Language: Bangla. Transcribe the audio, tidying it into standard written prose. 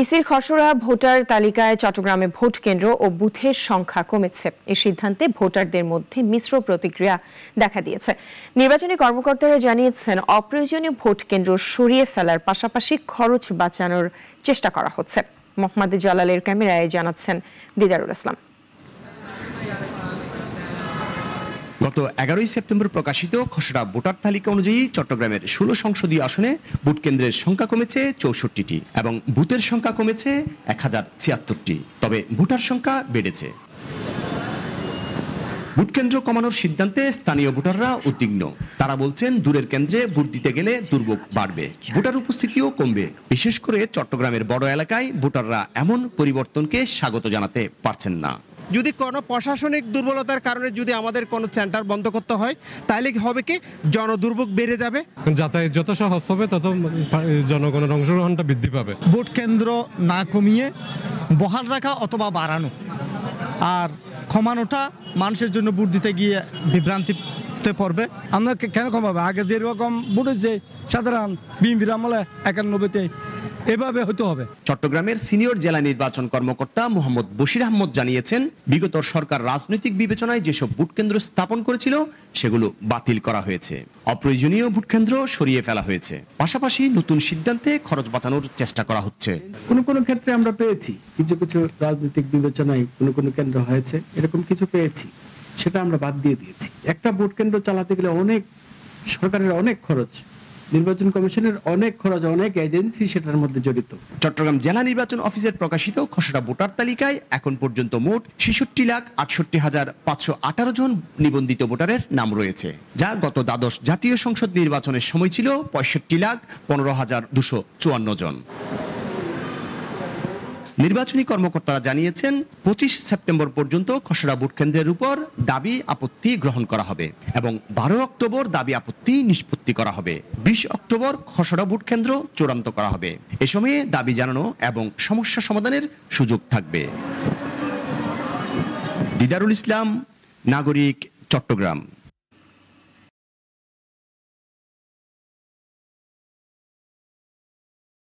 ইসির খসড়া ভোটার তালিকায় চট্টগ্রামে ভোট কেন্দ্র ও বুথের সংখ্যা কমেছে। এই সিদ্ধান্তে ভোটারদের মধ্যে মিশ্র প্রতিক্রিয়া দেখা দিয়েছে। নির্বাচনী কর্মকর্তারা জানিয়েছেন, অপ্রয়োজনীয় ভোট কেন্দ্র সরিয়ে ফেলার পাশাপাশি খরচ বাঁচানোর চেষ্টা করা হচ্ছে। মোহাম্মদ জালালের ক্যামেরায় জানাচ্ছেন দিদারুল ইসলাম। গত 11 সেপ্টেম্বর প্রকাশিত খসড়া ভোটার তালিকা অনুযায়ী চট্টগ্রামের 16 সংসদীয় আসনে ভোট কেন্দ্রের সংখ্যা কমেছে 64টি এবং বুথের সংখ্যা কমেছে 1076টি। তবে ভোটার সংখ্যা বেড়েছে। ভোট কেন্দ্র কমানোর সিদ্ধান্তে স্থানীয় ভোটাররা উদ্বিগ্ন। তারা বলছেন, দূরের কেন্দ্রে ভোট দিতে গেলে দুর্ভোগ বাড়বে, ভোটার উপস্থিতিও কমবে। বিশেষ করে চট্টগ্রামের বড় এলাকায় ভোটাররা এমন পরিবর্তনকে স্বাগত জানাতে পারছেন না। যদি কোনো প্রশাসনিক দুর্বলতার কারণে যদি আমাদের কোনো সেন্টার বন্ধ করতে হয়, তাহলে হবে কি জনদুর্ভোগ বেড়ে যাবে। যাতায়াত যত সহজ হবে তত জনগণের অংশগ্রহণটা বৃদ্ধি পাবে। ভোট কেন্দ্র না কমিয়ে বহাল রাখা অথবা বাড়ানো, আর কমানোটা মানুষের জন্য ভোট দিতে গিয়ে বিভ্রান্তিতে পড়বে। আমরা কেন কমাবে? আগে যেরকম ভোট হচ্ছে সাধারণ বিএনপির আমলে 91-তে, এভাবে হতে হবে। চট্টগ্রামের সিনিয়র জেলা নির্বাচন কর্মকর্তা মোহাম্মদ বশির আহমদ জানিয়েছেন, বিগত সরকার রাজনৈতিক বিবেচনায় যেসব ভোট কেন্দ্র স্থাপন করেছিল সেগুলো বাতিল করা হয়েছে। অপ্রয়োজনীয় ভোট কেন্দ্র সরিয়ে ফেলা হয়েছে। পাশাপাশি নতুন সিদ্ধান্তে খরচ বাঁচানোর চেষ্টা করা হচ্ছে। কোনো ক্ষেত্রে আমরা পেয়েছি কিছু রাজনৈতিক বিবেচনায় কোনো কেন্দ্র হয়েছে, এরকম কিছু পেয়েছি, সেটা আমরা বাদ দিয়ে দিয়েছি। একটা ভোট কেন্দ্র চালাতে গেলে অনেক সরকারের অনেক খরচ, নির্বাচন কমিশনের অনেক খরচ, অনেক এজেন্সি সেটার মধ্যে জড়িত। চট্টগ্রাম জেলা নির্বাচন অফিসের প্রকাশিত খসড়া ভোটার তালিকায় এখন পর্যন্ত মোট 66,68,518 জন নিবন্ধিত ভোটারের নাম রয়েছে, যা গত দ্বাদশ জাতীয় সংসদ নির্বাচনের সময় ছিল 65,15,254 জন। নির্বাচনী কর্মকর্তারা জানিয়েছেন, 25 সেপ্টেম্বর পর্যন্ত খসড়া ভোট কেন্দ্রের উপর দাবি আপত্তি গ্রহণ করা হবে এবং 12 অক্টোবর দাবি আপত্তি নিষ্পত্তি করা হবে। 20 অক্টোবর খসড়া ভোট কেন্দ্র চূড়ান্ত করা হবে। এ সময়ে দাবি জানানো এবং সমস্যা সমাধানের সুযোগ থাকবে। দিদারুল ইসলাম, নাগরিক, চট্টগ্রাম।